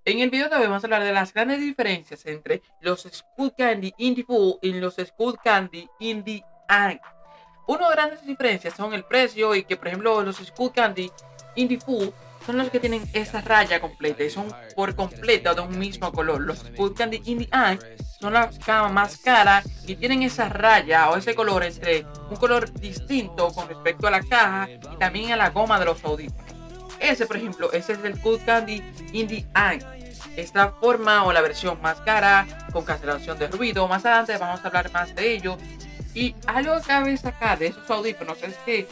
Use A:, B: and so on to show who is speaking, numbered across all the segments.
A: En el video de hoy vamos a hablar de las grandes diferencias entre los Skullcandy Indie Full y los Skullcandy Indie Ink. Una de las grandes diferencias son el precio y que, por ejemplo, los Skullcandy Indie Full son los que tienen esa raya completa y son por completo de un mismo color. Los Skullcandy Indie Ink son la cama más cara y tienen esa raya o ese color entre un color distinto con respecto a la caja y también a la goma de los audífonos. Ese, por ejemplo, ese es el Skullcandy Indie Ink. Esta forma o la versión más cara con cancelación de ruido. Más adelante vamos a hablar más de ello. Y algo que cabe destacar de esos audífonos es que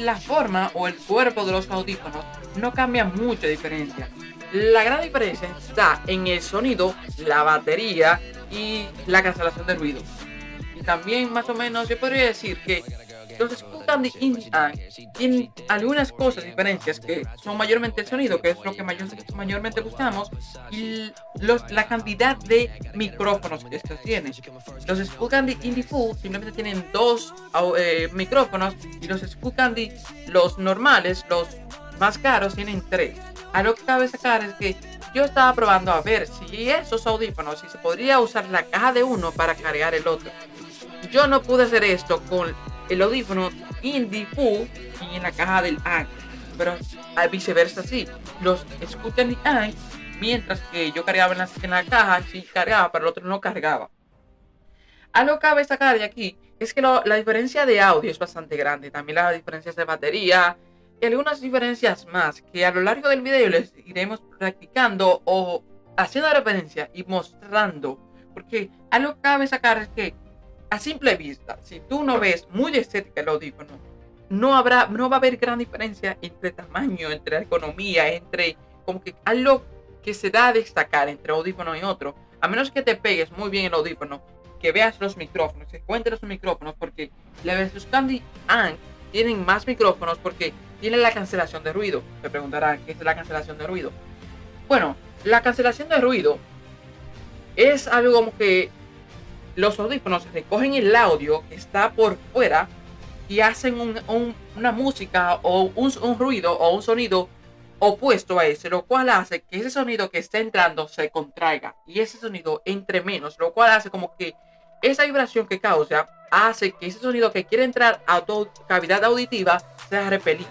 A: la forma o el cuerpo de los audífonos no cambia mucha diferencia. La gran diferencia está en el sonido, la batería y la cancelación de ruido. Y también más o menos yo podría decir que los Skullcandy Indie tienen algunas cosas diferencias que son mayormente el sonido, que es lo que mayormente buscamos, y la cantidad de micrófonos que estos tienen. Los Skullcandy Indie Full simplemente tienen dos micrófonos y los Skullcandy, los normales, los más caros, tienen tres. Algo que cabe sacar es que yo estaba probando a ver si esos audífonos, si se podría usar la caja de uno para cargar el otro. Yo no pude hacer esto con el audífono Indie Full y en la caja del ANC, pero al viceversa sí. Los escuchan el ANC, mientras que yo cargaba en la caja, sí cargaba, pero el otro no cargaba. Algo que cabe destacar de aquí es que la diferencia de audio es bastante grande, también las diferencias de batería y algunas diferencias más que a lo largo del video les iremos practicando o haciendo referencia y mostrando, porque algo que cabe destacar es que a simple vista, si tú no ves muy de estética el audífono, no va a haber gran diferencia entre tamaño, entre ergonomía, entre como que algo que se da a destacar entre audífono y otro, a menos que te pegues muy bien el audífono, que veas los micrófonos, que cuentes los micrófonos, porque la versus Candy Ank tienen más micrófonos porque tienen la cancelación de ruido. Te preguntarán qué es la cancelación de ruido. Bueno, la cancelación de ruido es algo como que los audífonos recogen el audio que está por fuera y hacen una música o un ruido o un sonido opuesto a ese, lo cual hace que ese sonido que está entrando se contraiga y ese sonido entre menos, lo cual hace como que esa vibración que causa hace que ese sonido que quiere entrar a tu cavidad auditiva sea repelido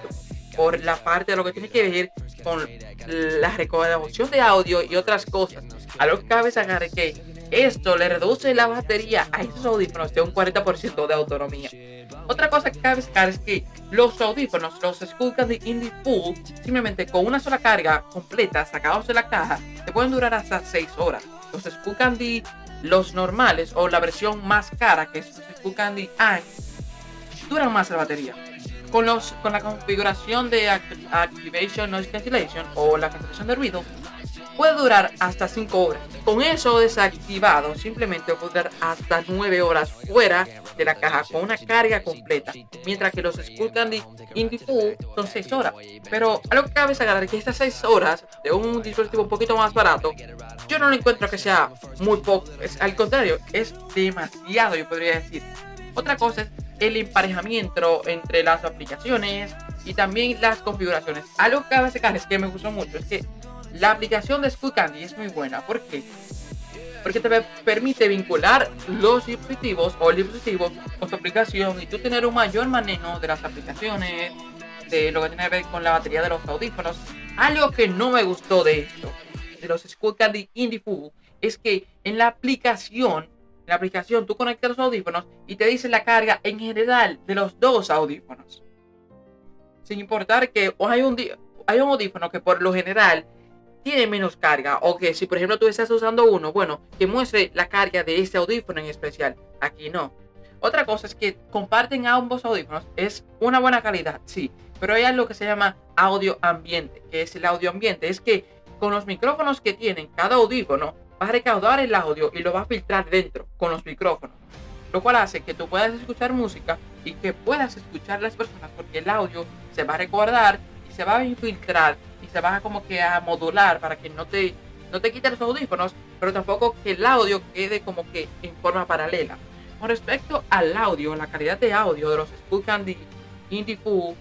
A: por la parte de lo que tiene que ver con la recaudación de audio y otras cosas. A lo que cabe sacar que esto le reduce la batería a esos audífonos de un 40% de autonomía. Otra cosa que cabe sacar es que los audífonos, los Skullcandy Indie Full, simplemente con una sola carga completa sacados de la caja, te pueden durar hasta 6 horas. Los Skullcandy, los normales o la versión más cara, que es los Skullcandy Ink, duran más la batería. Con la configuración de Activation Noise Cancellation o la cancelación de ruido, puede durar hasta 5 horas. Con eso desactivado, simplemente puede durar hasta 9 horas fuera de la caja con una carga completa. Mientras que los Skullcandy Indie Full son 6 horas. Pero algo que cabe sacar es que estas 6 horas de un dispositivo un poquito más barato, yo no lo encuentro que sea muy poco. Al contrario, es demasiado, yo podría decir. Otra cosa es el emparejamiento entre las aplicaciones y también las configuraciones. Algo que cabe sacar es que me gustó mucho, es que la aplicación de Skullcandy es muy buena. ¿Por qué? Porque te permite vincular los dispositivos o el dispositivo con tu aplicación y tú tener un mayor manejo de las aplicaciones, de lo que tiene que ver con la batería de los audífonos. Algo que no me gustó de esto, de los Skullcandy Indie Full, es que en la aplicación tú conectas los audífonos y te dice la carga en general de los dos audífonos. Sin importar que hay un audífono que por lo general tiene menos carga, o que si por ejemplo tú estás usando uno, bueno, que muestre la carga de este audífono en especial. Aquí no. Otra cosa es que comparten ambos audífonos, es una buena calidad, sí, pero hay algo que se llama audio ambiente. Que es el audio ambiente? Es que con los micrófonos que tienen cada audífono va a recaudar el audio y lo va a filtrar dentro con los micrófonos, lo cual hace que tú puedas escuchar música y que puedas escuchar a las personas, porque el audio se va a recordar y se va a infiltrar y se va como que a modular para que no te quite los audífonos, pero tampoco que el audio quede como que en forma paralela. Con respecto al audio, la calidad de audio de los Skullcandy Indie Full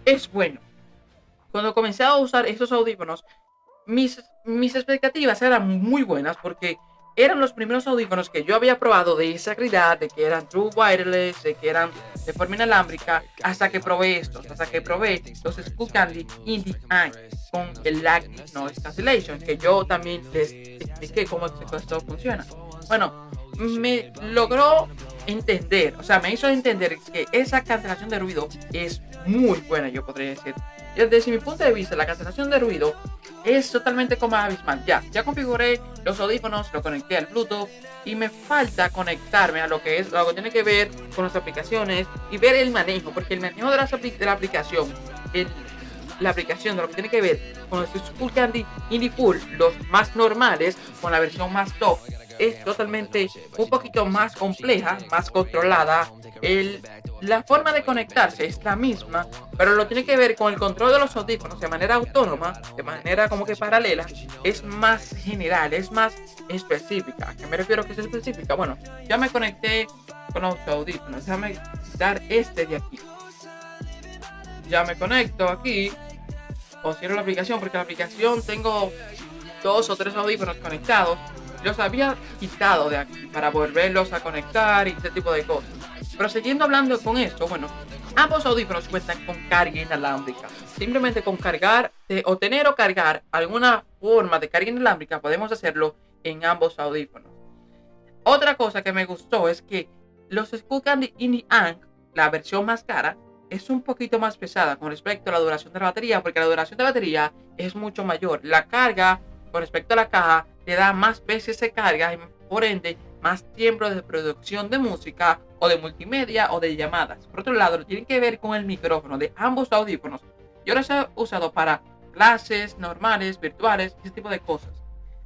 A: es bueno. Cuando comencé a usar estos audífonos, mis expectativas eran muy buenas porque eran los primeros audífonos que yo había probado de esa calidad, de que eran true wireless, de que eran de forma inalámbrica, hasta que probé estos, hasta que probé los Skullcandy Indie Eye con el Active Noise Cancellation, que yo también les expliqué cómo esto funciona. Bueno, me logró entender, o sea, me hizo entender que esa cancelación de ruido es muy buena, yo podría decir. Desde mi punto de vista, la cancelación de ruido es totalmente como abismal. Ya configuré los audífonos, lo conecté al Bluetooth y me falta conectarme a lo que tiene que ver con las aplicaciones y ver el manejo, porque el manejo de la aplicación, la aplicación de lo que tiene que ver con los Skullcandy Indie Full, los más normales, con la versión más top, es totalmente un poquito más compleja, más controlada. La forma de conectarse es la misma, pero lo tiene que ver con el control de los audífonos de manera autónoma, de manera como que paralela, es más general, es más específica. ¿A qué me refiero que es específica? Bueno, ya me conecté con los audífonos, déjame dar este de aquí. Ya me conecto aquí, o cierro la aplicación, porque la aplicación tengo 2 o 3 audífonos conectados. Los había quitado de aquí para volverlos a conectar y ese tipo de cosas. Pero siguiendo hablando con esto, bueno, ambos audífonos cuentan con carga inalámbrica. Simplemente con cargar, tener o cargar alguna forma de carga inalámbrica, podemos hacerlo en ambos audífonos. Otra cosa que me gustó es que los Skullcandy Indie Ink, la versión más cara, es un poquito más pesada con respecto a la duración de la batería, porque la duración de la batería es mucho mayor. La carga con respecto a la caja le da más veces de carga y por ende más tiempo de producción de música o de multimedia o de llamadas. Por otro lado, tiene que ver con el micrófono de ambos audífonos. Yo los he usado para clases normales, virtuales, ese tipo de cosas.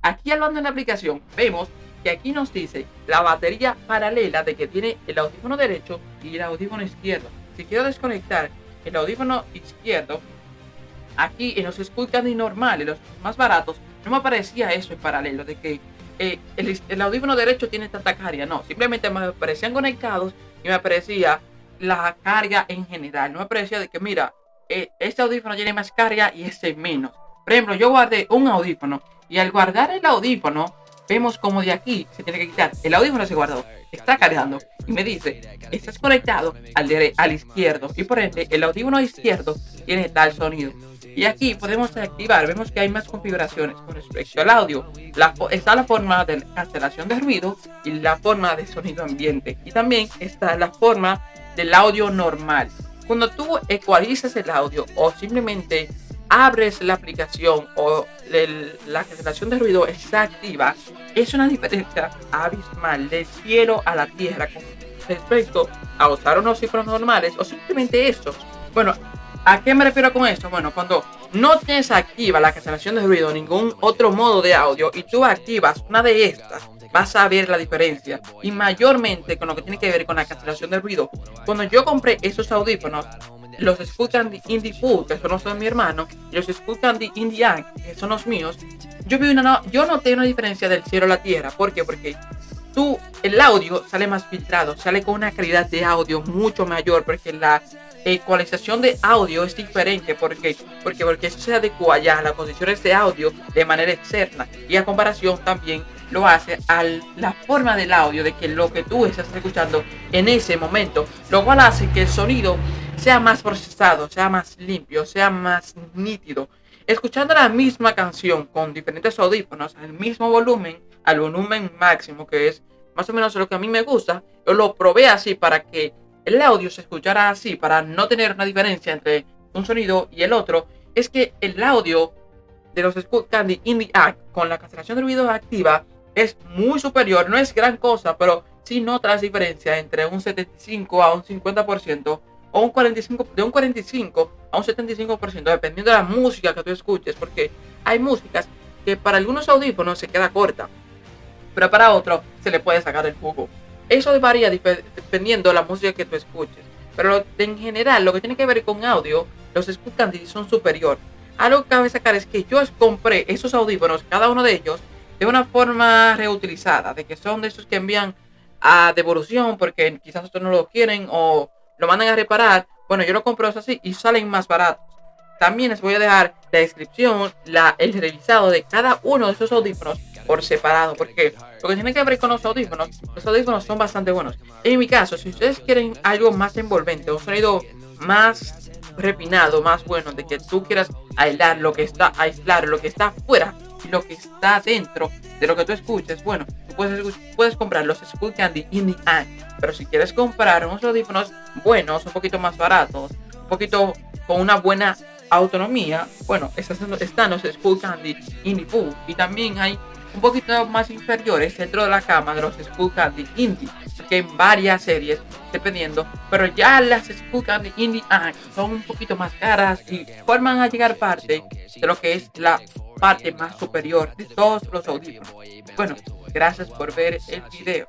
A: Aquí hablando en la aplicación, vemos que aquí nos dice la batería paralela de que tiene el audífono derecho y el audífono izquierdo. Si quiero desconectar el audífono izquierdo, aquí en los Skullcandy normales, los más baratos, no me aparecía eso en paralelo, de que el audífono derecho tiene tanta carga. No, simplemente me aparecían conectados y me aparecía la carga en general. No me aparecía de que, mira, este audífono tiene más carga y este menos. Por ejemplo, yo guardé un audífono y al guardar el audífono, vemos como de aquí se tiene que quitar. El audífono se guardó, está cargando y me dice, estás conectado al izquierdo y por ende el audífono izquierdo tiene tal sonido. Y aquí podemos activar, vemos que hay más configuraciones con respecto al audio. Está la forma de cancelación de ruido y la forma de sonido ambiente. Y también está la forma del audio normal. Cuando tú ecualizas el audio o simplemente abres la aplicación o la cancelación de ruido está activa, es una diferencia abismal del cielo a la tierra con respecto a usar unos cifras normales o simplemente estos. Bueno, ¿a qué me refiero con esto? Bueno, cuando no tienes activa la cancelación de ruido o ningún otro modo de audio y tú activas una de estas, vas a ver la diferencia. Y mayormente con lo que tiene que ver con la cancelación de ruido. Cuando yo compré esos audífonos, los Skullcandy Indie Full, que son los de mi hermano, y los Skullcandy Indie Ink, que son los míos, yo noté una diferencia del cielo a la tierra. ¿Por qué? Porque el audio sale más filtrado, sale con una calidad de audio mucho mayor, porque la ecualización de audio es diferente. Porque eso se adecua ya a las posiciones de audio de manera externa y a comparación también lo hace a la forma del audio de que lo que tú estás escuchando en ese momento, lo cual hace que el sonido sea más procesado, sea más limpio, sea más nítido. Escuchando la misma canción con diferentes audífonos al mismo volumen, al volumen máximo, que es más o menos lo que a mí me gusta, yo lo probé así para que el audio se escuchara así, para no tener una diferencia entre un sonido y el otro. Es que el audio de los Skullcandy Indie Ink con la cancelación de ruido activa es muy superior. No es gran cosa, pero sí notas diferencia entre un 75 a un 50% o un 45, de un 45 a un 75%, dependiendo de la música que tú escuches, porque hay músicas que para algunos audífonos se queda corta, pero para otros se le puede sacar el jugo. Eso varía dependiendo de la música que tú escuches, pero en general lo que tiene que ver con audio, los Skullcandy son superior. Algo que cabe sacar es que yo compré esos audífonos, cada uno de ellos, de una forma reutilizada, de que son de esos que envían a devolución porque quizás otros no lo quieren o lo mandan a reparar. Bueno, yo lo compro así y salen más baratos. También les voy a dejar la descripción, el revisado de cada uno de esos audífonos por separado, porque lo que tienen que ver con los audífonos son bastante buenos. En mi caso, si ustedes quieren algo más envolvente, un sonido más refinado, más bueno, de que tú quieras aislar lo que está afuera y lo que está dentro de lo que tú escuches, bueno, tú puedes comprar los Skullcandy Indie Ant, pero si quieres comprar unos audífonos buenos, un poquito más baratos, un poquito con una buena autonomía, bueno, están los Skullcandy Indie Full, y también hay un poquito más inferiores dentro de la cama de los Skullcandy Indie, porque hay varias series dependiendo, pero ya las Skullcandy Indie son un poquito más caras y forman a llegar parte de lo que es la parte más superior de todos los audífonos. Bueno, gracias por ver el video.